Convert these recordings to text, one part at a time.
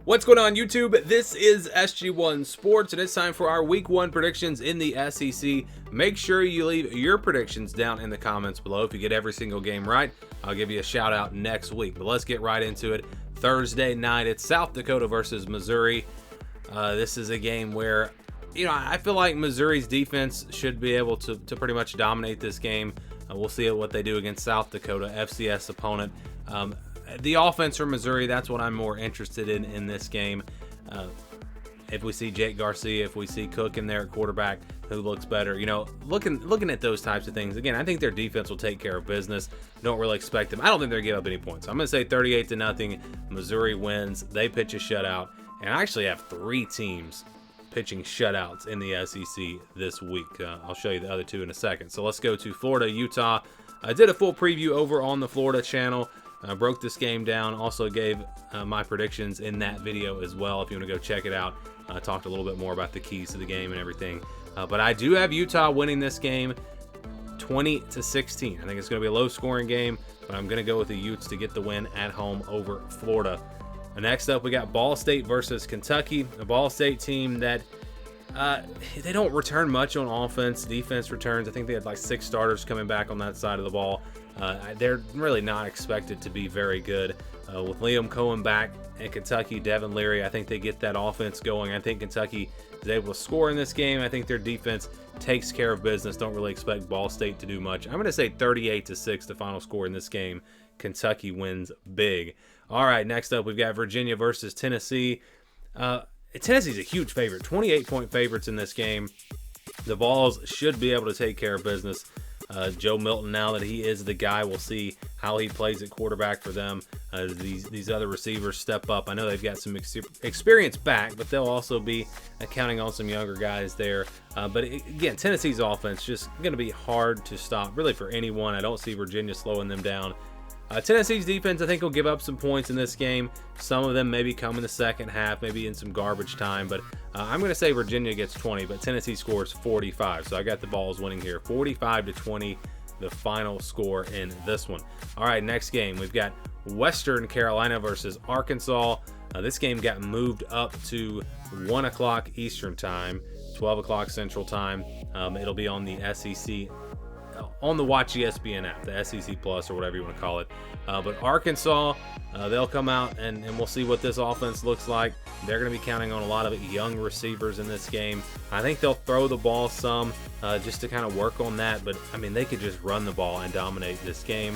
What's going on, YouTube? This is SG1 Sports, and it's time for our Week 1 predictions in the SEC. Make sure you leave your predictions down in the comments below. If you get every single game right, I'll give you a shout out next week. But let's get right into it. Thursday night, it's South Dakota versus Missouri. This is a game where, I feel like Missouri's defense should be able to pretty much dominate this game. We'll see what they do against South Dakota, FCS opponent. The offense from Missouri, that's what I'm more interested in this game. If we see Jake Garcia, if we see Cook in there at quarterback, who looks better, looking at those types of things. Again, I think their defense will take care of business. Don't really expect them. I don't think they'll give up any points. I'm going to say 38-0. Missouri wins. They pitch a shutout. And I actually have 3 teams pitching shutouts in the SEC this week. I'll show you the other 2 in a second. So let's go to Florida, Utah. I did a full preview over on the Florida channel. Broke this game down. Also gave my predictions in that video as well. If you want to go check it out, talked a little bit more about the keys to the game and everything. But I do have Utah winning this game 20-16. I think it's going to be a low-scoring game, but I'm going to go with the Utes to get the win at home over Florida. Next up, we got Ball State versus Kentucky. A Ball State team that they don't return much on offense. Defense returns. I think they had like 6 starters coming back on that side of the ball. They're really not expected to be very good. With Liam Cohen back in Kentucky, Devin Leary, I think they get that offense going. I think Kentucky is able to score in this game. I think their defense takes care of business. Don't really expect Ball State to do much. I'm going to say 38-6, the final score in this game. Kentucky wins big. All right, next up, we've got Virginia versus Tennessee. Tennessee's a huge favorite, 28-point favorites in this game. The Vols should be able to take care of business. Joe Milton, now that he is the guy, we'll see how he plays at quarterback for them. These other receivers step up. I know they've got some experience back, but they'll also be counting on some younger guys there. But again, Tennessee's offense just going to be hard to stop, really, for anyone. I don't see Virginia slowing them down. Tennessee's defense, I think, will give up some points in this game. Some of them maybe come in the second half, maybe in some garbage time. But I'm going to say Virginia gets 20, but Tennessee scores 45. So I got the Vols winning here, 45-20, the final score in this one. All right, next game, we've got Western Carolina versus Arkansas. This game got moved up to 1 o'clock Eastern time, 12 o'clock Central time. It'll be on the SEC, on the Watch ESPN app, the SEC Plus or whatever you want to call it. But Arkansas, they'll come out and we'll see what this offense looks like. They're going to be counting on a lot of young receivers in this game. I think they'll throw the ball some just to kind of work on that. But, I mean, they could just run the ball and dominate this game.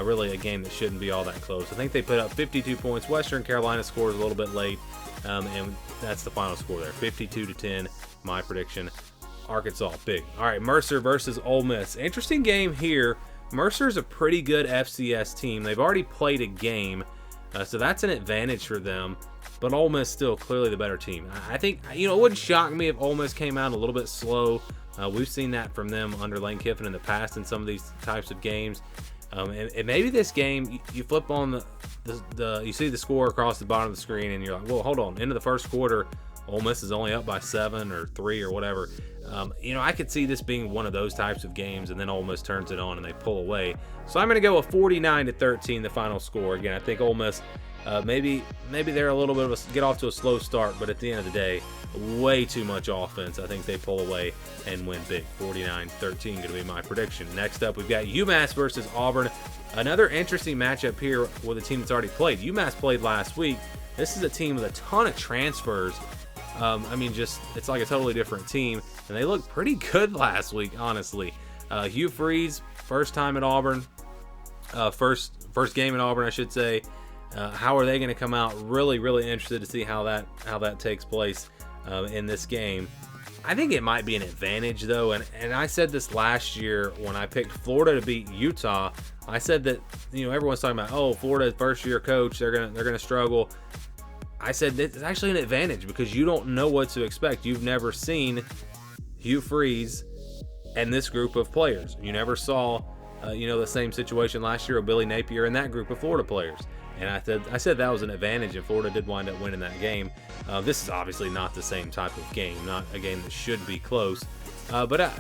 Really a game that shouldn't be all that close. I think they put up 52 points. Western Carolina scores a little bit late, and that's the final score there, 52-10, my prediction. Arkansas, big. All right, Mercer versus Ole Miss. Interesting game here. Mercer's a pretty good FCS team. They've already played a game, so that's an advantage for them. But Ole Miss still clearly the better team. I think, it wouldn't shock me if Ole Miss came out a little bit slow. We've seen that from them under Lane Kiffin in the past in some of these types of games. And maybe this game, you flip on you see the score across the bottom of the screen, and you're like, well, hold on. Into the first quarter, Ole Miss is only up by 7 or 3 or whatever. I could see this being one of those types of games, and then Ole Miss turns it on and they pull away. So I'm going to go with 49-13, the final score. Again, I think Ole Miss, maybe they're a little bit of get off to a slow start, but at the end of the day, way too much offense. I think they pull away and win big. 49-13 going to be my prediction. Next up, we've got UMass versus Auburn. Another interesting matchup here with a team that's already played. UMass played last week. This is a team with a ton of transfers. It's like a totally different team, and they looked pretty good last week, honestly. Hugh Freeze, first time at Auburn, first game at Auburn, I should say. How are they going to come out? Really, really interested to see how that takes place in this game. I think it might be an advantage, though, and I said this last year when I picked Florida to beat Utah. I said that everyone's talking about, Florida's first year coach, they're gonna struggle. I said it's actually an advantage because you don't know what to expect. You've never seen Hugh Freeze and this group of players. You never saw, the same situation last year of Billy Napier and that group of Florida players. And I said that was an advantage, and Florida did wind up winning that game. This is obviously not the same type of game, not a game that should be close. But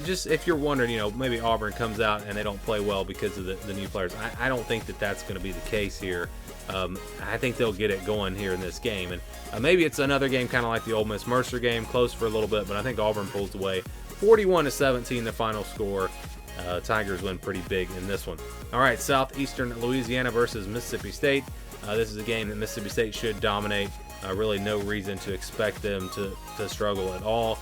just if you're wondering, maybe Auburn comes out and they don't play well because of the new players. I don't think that that's going to be the case here. I think they'll get it going here in this game. And maybe it's another game kind of like the Ole Miss Mercer game, close for a little bit, but I think Auburn pulls away. 41-17 the final score. Tigers win pretty big in this one. All right, Southeastern Louisiana versus Mississippi State. This is a game that Mississippi State should dominate. Really no reason to expect them to struggle at all.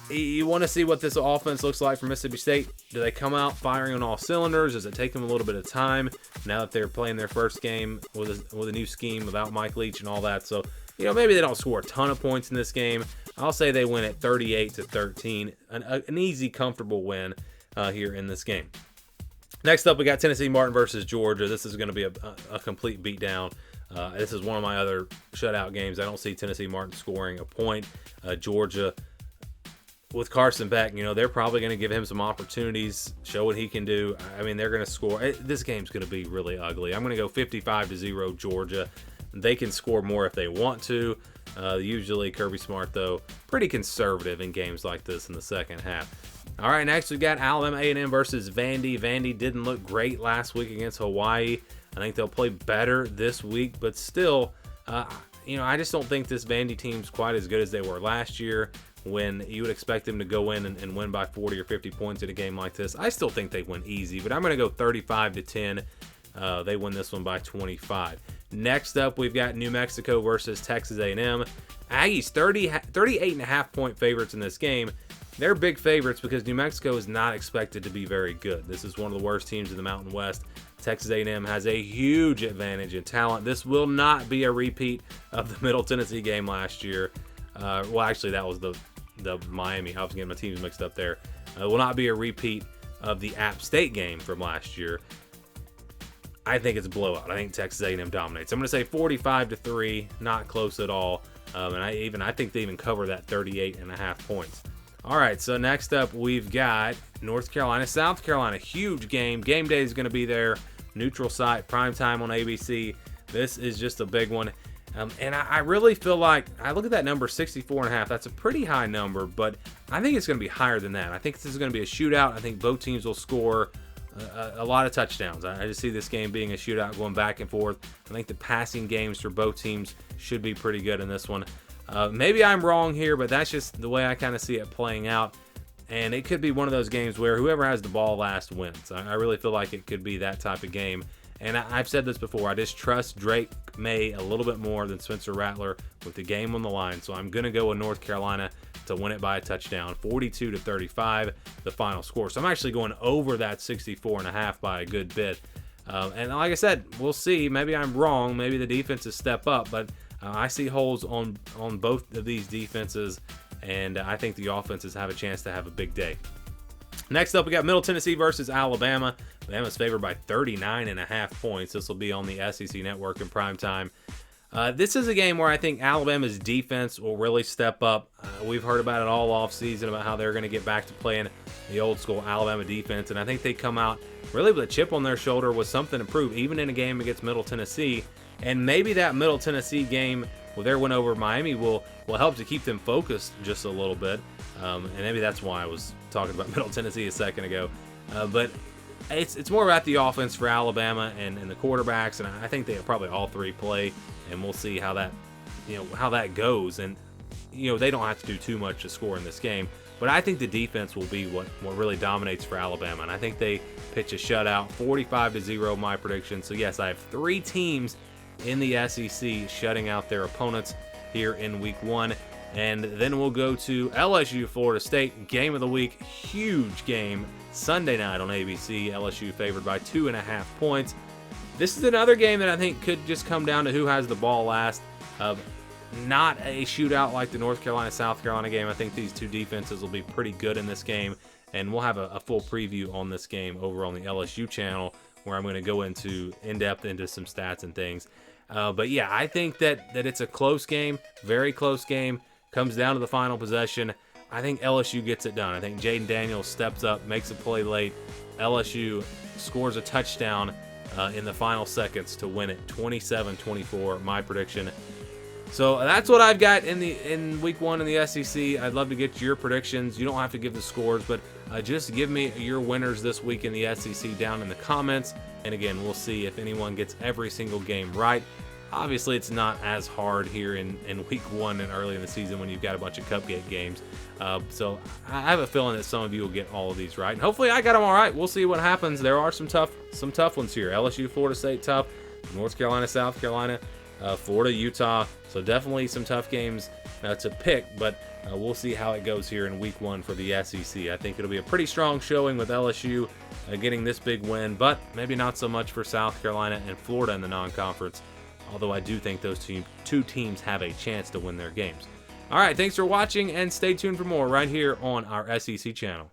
You want to see what this offense looks like for Mississippi State. Do they come out firing on all cylinders? Does it take them a little bit of time now that they're playing their first game with a new scheme without Mike Leach and all that? So, maybe they don't score a ton of points in this game. I'll say they win at 38-13. An easy, comfortable win here in this game. Next up, we got Tennessee Martin versus Georgia. This is going to be a complete beatdown. This is one of my other shutout games. I don't see Tennessee Martin scoring a point. Georgia, with Carson Beck, they're probably going to give him some opportunities, show what he can do. I mean, they're going to score. This game's going to be really ugly. I'm going to go 55-0 Georgia. They can score more if they want to. Usually Kirby Smart, though, pretty conservative in games like this in the second half. All right, next we got Alabama A&M versus Vandy. Vandy didn't look great last week against Hawaii. I think they'll play better this week, but still, I just don't think this Vandy team's quite as good as they were last year, when you would expect them to go in and win by 40 or 50 points in a game like this. I still think they win easy, but I'm going to go 35-10. They win this one by 25. Next up, we've got New Mexico versus Texas A&M. Aggies 38.5 point favorites in this game. They're big favorites because New Mexico is not expected to be very good. This is one of the worst teams in the Mountain West. Texas A&M has a huge advantage in talent. This will not be a repeat of the Middle Tennessee game last year. Well, actually, that was the Miami. I was getting my teams mixed up there. It will not be a repeat of the App State game from last year. I think it's a blowout. I think Texas A&M dominates. I'm going to say 45-3, not close at all. And I think they even cover that 38.5 points. All right, so next up we've got North Carolina, South Carolina. Huge game. Game day is going to be there. Neutral site, primetime on ABC. This is just a big one. And I really feel like, I look at that number, 64.5. That's a pretty high number, but I think it's going to be higher than that. I think this is going to be a shootout. I think both teams will score a lot of touchdowns. I just see this game being a shootout going back and forth. I think the passing games for both teams should be pretty good in this one. Maybe I'm wrong here, but that's just the way I kind of see it playing out. And it could be one of those games where whoever has the ball last wins. I really feel like it could be that type of game. And I've said this before, I just trust Drake May a little bit more than Spencer Rattler with the game on the line. So I'm going to go with North Carolina to win it by a touchdown, 42-35, the final score. So I'm actually going over that 64.5 by a good bit. And like I said, we'll see. Maybe I'm wrong. Maybe the defenses step up, but I see holes on both of these defenses, and I think the offenses have a chance to have a big day. Next up, we got Middle Tennessee versus Alabama. Alabama's favored by 39.5 points. This will be on the SEC Network in primetime. This is a game where I think Alabama's defense will really step up. We've heard about it all offseason about how they're going to get back to playing the old school Alabama defense, and I think they come out really with a chip on their shoulder with something to prove, even in a game against Middle Tennessee. And maybe that Middle Tennessee game with their win over Miami will help to keep them focused just a little bit. And maybe that's why I was talking about Middle Tennessee a second ago. But it's more about the offense for Alabama and the quarterbacks, and I think they probably all three play, and we'll see how that goes. And they don't have to do too much to score in this game, but I think the defense will be what really dominates for Alabama, and I think they pitch a shutout, 45-0 my prediction. So yes, I have three teams in the SEC shutting out their opponents here in week one. And then we'll go to LSU, Florida State, game of the week. Huge game, Sunday night on ABC. LSU favored by 2.5 points. This is another game that I think could just come down to who has the ball last. Not a shootout like the North Carolina-South Carolina game. I think these two defenses will be pretty good in this game. And we'll have a full preview on this game over on the LSU channel, where I'm going to go in-depth into some stats and things. But yeah, I think that it's a close game, very close game. Comes down to the final possession. I think LSU gets it done. I think Jaden Daniels steps up, makes a play late. LSU scores a touchdown in the final seconds to win it, 27-24, my prediction. So that's what I've got in week one in the SEC. I'd love to get your predictions. You don't have to give the scores, but just give me your winners this week in the SEC down in the comments. And again, we'll see if anyone gets every single game right. Obviously, it's not as hard here in week 1 and early in the season when you've got a bunch of cupcake games. So I have a feeling that some of you will get all of these right. And hopefully I got them all right. We'll see what happens. There are some tough ones here. LSU, Florida State, tough. North Carolina, South Carolina, Florida, Utah. So definitely some tough games to pick, but we'll see how it goes here in week 1 for the SEC. I think it'll be a pretty strong showing with LSU getting this big win, but maybe not so much for South Carolina and Florida in the non-conference. Although I do think those two teams have a chance to win their games. All right, thanks for watching, and stay tuned for more right here on our SEC channel.